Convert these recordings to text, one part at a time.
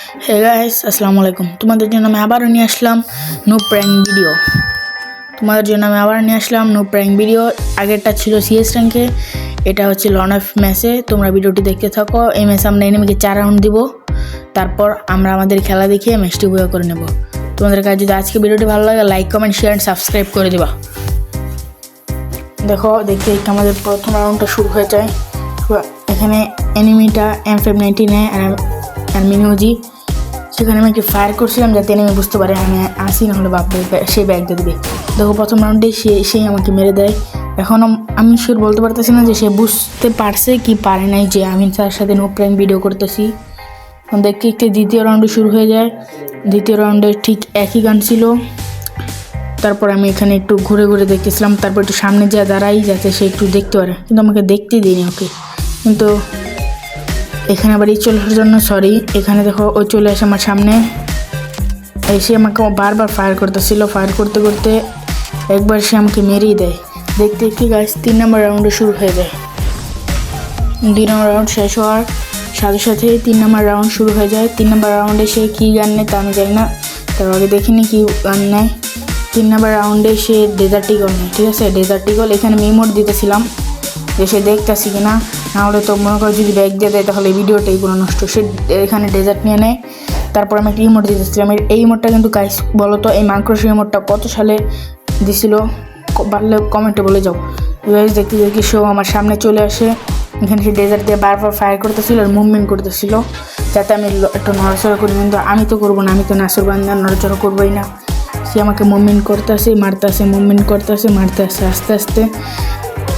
Hey guys, আসসালামু আলাইকুম। তোমাদের জন্য আমি আবারও নিয়ে আসলাম নো প্র্যাঙ্ক ভিডিও। আগেরটা ছিল সিএস র্যাঙ্কে, এটা হচ্ছে লন অফ ম্যাচে। তোমরা ভিডিওটি দেখতে থাকো। এই ম্যাচে আমরা এনিমিকে 4 রাউন্ড দিব, তারপর আমরা আমাদের খেলা দেখিয়ে ম্যাচটি উপভোগ করে নেব। তোমাদের কাছে যদি আজকে ভিডিওটি ভালো লাগে, like, comment, share and subscribe করে দিবা। দেখতে আমাদের প্রথম রাউন্ডটা শুরু হয়ে যায়। এখানে এনিমিটা M590 নেয় আর মিনোজি। সেখানে আমি একটু ফায়ার করছিলাম যাতে এনিমি বুঝতে পারে আমি আসি, না হলে বাপরে সে ব্যাগ দিয়ে দেবে। দেখো প্রথম রাউন্ডে সেই আমাকে মেরে দেয়। এখন আমি শিওর বলতে পারতেছি না যে সে বুঝতে পারছে কি পারে নাই যে আমি তার সাথে নো প্র্যাঙ্ক ভিডিও করতেছি। দেখতে দ্বিতীয় রাউন্ডে শুরু হয়ে যায়। দ্বিতীয় রাউন্ডে ঠিক একই গান ছিল। তারপর আমি এখানে একটু ঘুরে ঘুরে দেখতেছিলাম, তারপর একটু সামনে যা দাঁড়াই যাতে সে একটু দেখতে পারে, কিন্তু আমাকে দেখতে দিইনি ওকে। কিন্তু এখানে আবার এই চলে আসার জন্য সরি। এখানে দেখো ও চলে আসে আমার সামনে, এসে আমাকে বারবার ফায়ার করতেছিল। ফায়ার করতে করতে একবার সে আমাকে মেরেই দেয়। দেখতে গাইস 3 নম্বর রাউন্ডে শুরু হয়ে যায়। 2 নম্বর রাউন্ড শেষ হওয়ার সাথে সাথেই 3 নম্বর রাউন্ড শুরু হয়ে যায়। 3 নম্বর রাউন্ডে সে কী গান নেয় তা আমি জানি না, তার আগে দেখিনি কী গান নেয়। 3 নম্বর রাউন্ডে সে ডেজার্ট ইগল নেয়, ঠিক আছে। ডেজার্ট ইগল এখানে আমি ইমোট দিতেছিলাম যে সে দেখতেছি কিনা, নাহলে তো মনে করো যদি ব্যাগ দিয়ে দেয় তাহলে ভিডিওটাই কোনো নষ্ট। সে এখানে ডেজার্ট নিয়ে নেয়। তারপর আমি একটা ইমোট দিতেছিলাম। এই ইমোটটা কিন্তু গাইস বলো তো এই মাইক্রোস ইমোটটা কত সালে দিছিল, পারলে কমেন্টে বলে যাও। গাইস দেখতে সে আমার সামনে চলে আসে। এখানে সে ডেজার্ট দিয়ে বারবার ফায়ার করতেছিল আর মুভমেন্ট করতেছিল যাতে আমি একটু নড়াচড়া করি, কিন্তু আমি তো করবো না, আমি তো নাসর বান্দা, নড়াচড়া করবোই না। সে আমাকে মুভমেন্ট করতেছে, মারতেছে, মুভমেন্ট করতেছে, মারতেছে, আস্তে আস্তে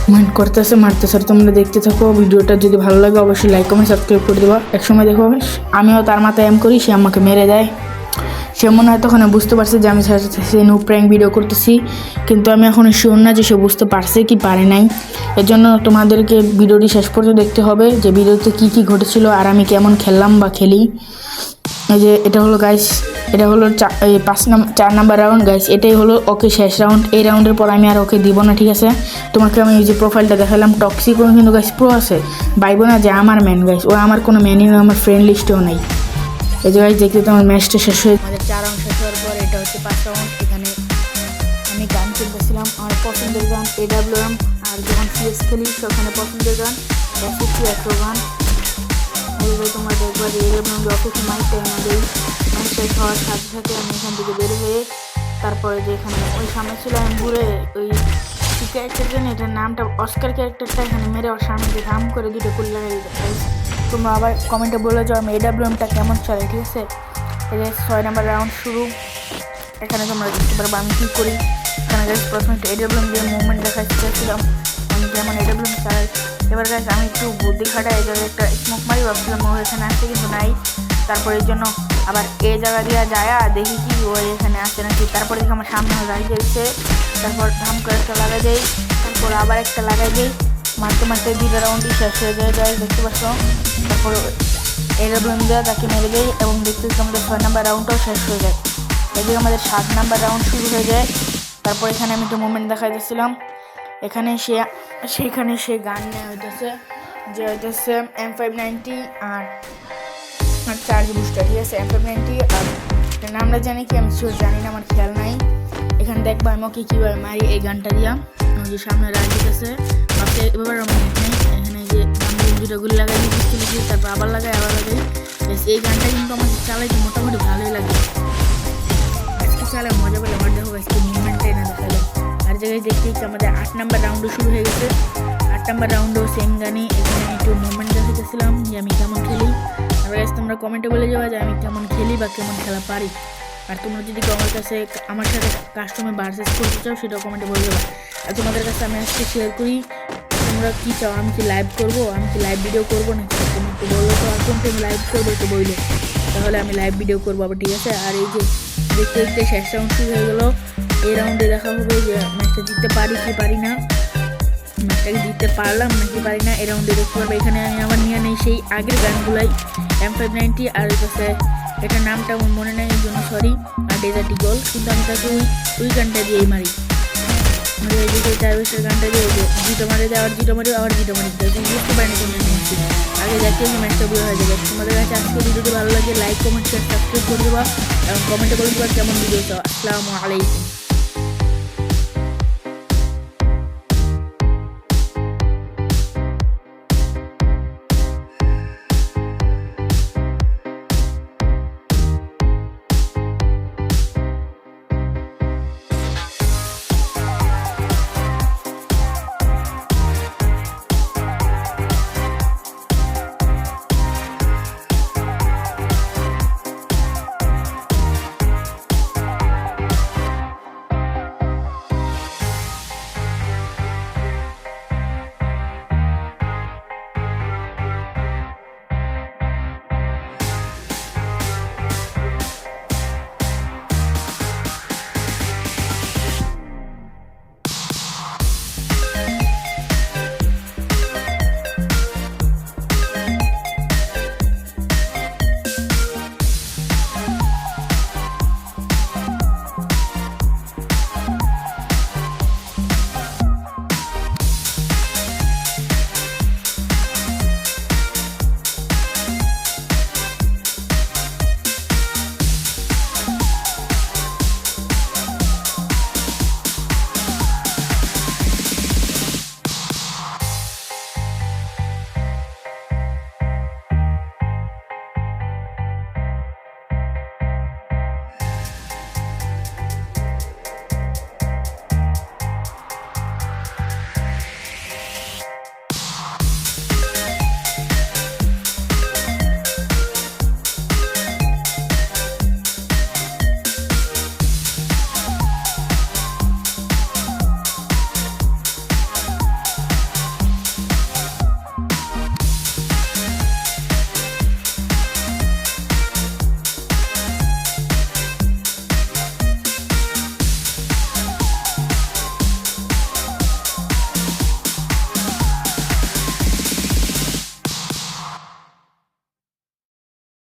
মুভমেন্ট করতেছে, মারতেছে। আর তোমরা দেখতে থাকো। ভিডিওটা যদি ভালো লাগে অবশ্যই লাইক, কমেন্ট, সাবস্ক্রাইব করে দেবো। একসময় দেখো আমিও তার মাথায় এম করি, সে আমাকে মেরে দেয়। সে মনে হয় তখন বুঝতে পারছে যে আমি সে নো প্র্যাঙ্ক ভিডিও করতেছি, কিন্তু আমি এখন শিওর না যে সে বুঝতে পারছে কি পারে নাই। এর জন্য তোমাদেরকে ভিডিওটি শেষ পর্যন্ত দেখতে হবে যে ভিডিওতে কী কী ঘটেছিল আর আমি কেমন খেললাম বা খেলি। এই যে এটা হলো গাইস, এটা হলো 4 নাম্বার রাউন্ড গাইস। এটাই হলো ওকে শেষ রাউন্ড। এই রাউন্ডের পর আমি আর ওকে দিব না, ঠিক আছে। তোমাকে আমি এই যে প্রোফাইলটা দেখালাম, টক্সিক কিন্তু গাইস প্রো আছে, ভাইবো না যে আমার ম্যান গাইস। ও আমার কোনো ম্যানই নয়, আমার ফ্রেন্ড লিস্টেও নেই। এই যে গাইস দেখতে তোমার ম্যাচটা শেষ হয়ে আমাদের 4 রাউন্ড শেষ হওয়ার পর এটা হচ্ছে 5 রাউন্ড। এখানে আমি গান কিনতেছিলাম, আমার পছন্দের গান AWM, আর যখন CS খেলি সেখানে পছন্দের গান SSC একশো গান। তোমরা দেখবা যে AWM অফিসে মাইক টাইম দেই। ম্যাচ শেষ হওয়ার সাথে সাথে আমি এখান থেকে বের হয়ে তারপরে যে এখানে ওই সামনে ছিল আমি ঘুরে ওই ক্যারেক্টার জানি এটার নামটা অস্কার ক্যারেক্টারটা এখানে মেরে ওর সামনে যে ধাম করে দুটো ফুল লাগাই দিতে। তোমরা আবার কমেন্টে বলে যাও আমি AWMটা কেমন চলে, ঠিক আছে। এই যে 6 নাম্বার রাউন্ড শুরু। এখানে তোমরা দেখতে পারবো আমি কী করি। এখানে গাইস প্রথমে একটু AWM দিয়ে মুভমেন্ট দেখাচ্ছিলাম আমি যেমন AWM চালাই। এবার গাইস আমি একটু বুদ্ধি খাটাই, এই জায়গায় একটা স্মোক মারি, ভাবছিলাম ও এখানে আসছে কিন্তু নাই। তারপর এই জন্য আবার এই জায়গা দিয়ে যায় দেখি কি ও এখানে আসছে নাকি। তারপর দেখি আমার সামনে গাড়ি দিয়েছে, তারপর ধাম করে একটা লাগাই দেয়, তারপর আবার একটা লাগাই দেয়। মারতে মারতে 2টা রাউন্ডই শেষ হয়ে যায় গাইস, দেখতে পাচ্ছ। তারপর AWM দিয়ে তাকে মেরে দেয় এবং দেখতে আমাদের 6 নাম্বার রাউন্ডটাও শেষ হয়ে যায়। এদিকে আমাদের 7 নাম্বার রাউন্ড শুরু হয়ে যায়। তারপর এখানে আমি একটু মুভমেন্ট দেখাই দিচ্ছিলাম। সেখানে সে গান নেওয়া হইতেছে যে হইতেছে M590 আর চার্জ বুস্টার, ঠিক আছে। M590 আর নামটা জানি কি আমি শিওর জানি না, আমার খেয়াল নাই। এখানে দেখবো আমি ওকে কীভাবে মারি এই গানটা দিয়া। যে সামনে রাজ দিতেছে এবার আমার নেই। এখানে যে আমি 2টা গুলি লাগাই দিচ্ছি, তারপর আবার লাগাই। এই গানটা কিন্তু আমাকে চালাইতে মোটামুটি ভালোই লাগে। আজকে চালাই মজা পেলে আমার দেখো আজকে মুভমেন্টটাই না দেখালো। আর জায়গায় দেখতে আমাদের 8 নাম্বার রাউন্ডও শুরু হয়ে গেছে। 8 নাম্বার রাউন্ডেও সেম গানই। এখানে একটু মুভমেন্ট দেখাতেছিলাম যে আমি কেমন খেলি। আর গাইস তোমরা কমেন্টে বলে যাওয়া যে আমি কেমন খেলি বা কেমন খেলা পারি। আর তোমরা যদি আমার সাথে কাস্টমে ভার্সেস করতে চাও সেটাও কমেন্টে বলে যাবে। আর তোমাদের কাছে আমি আজকে শেয়ার করি তোমরা কী চাও, আমি কি লাইভ করবো, আমি কি লাইভ ভিডিও করবো না, তুমি একটু বলো তো। আর কোনটা আমি লাইভ করবো একটু বললো, তাহলে আমি লাইভ ভিডিও করবো আবার, ঠিক আছে। আর এই যে দেখতে শেষ রাউন্ড শুরু হয়ে গেলো। এই রাউন্ডে দেখা হবে যে ম্যাচটা জিততে পারি কি পারি না, ম্যাচটাকে জিততে পারলাম নাকি পারি না। এই রাউন্ডে দেখতে পারবো। এখানে আমি আবার নিয়ে নেই সেই আগের গানগুলাই M590 আর কাছে এটার নামটা আমার মনে নেই, এই জন্য সরি। আর ডেজার্ট ইগল, কিন্তু আমি তাকে ওই গানটা দিয়েই মারি। আমাদের এদিকে চারবেশের গানটা দিয়ে জিটো মারে দেয়, আবার জিটো মারে, আবার জিটো মারে দেয়, তুমি বুঝতে পারিনি কোনটা নিয়েছি। আগে দেখতে যে ম্যাচটা বিয়ে হয়ে যাবে। তোমাদের কাছে আজকে ভিডিওটি ভালো লাগে লাইক কমেন্ট শেয়ার সাবস্ক্রাইব করে দেবা এবং কমেন্টে বলে দেবা কেমন ভিডিও চাও। আসসালামু আলাইকুম।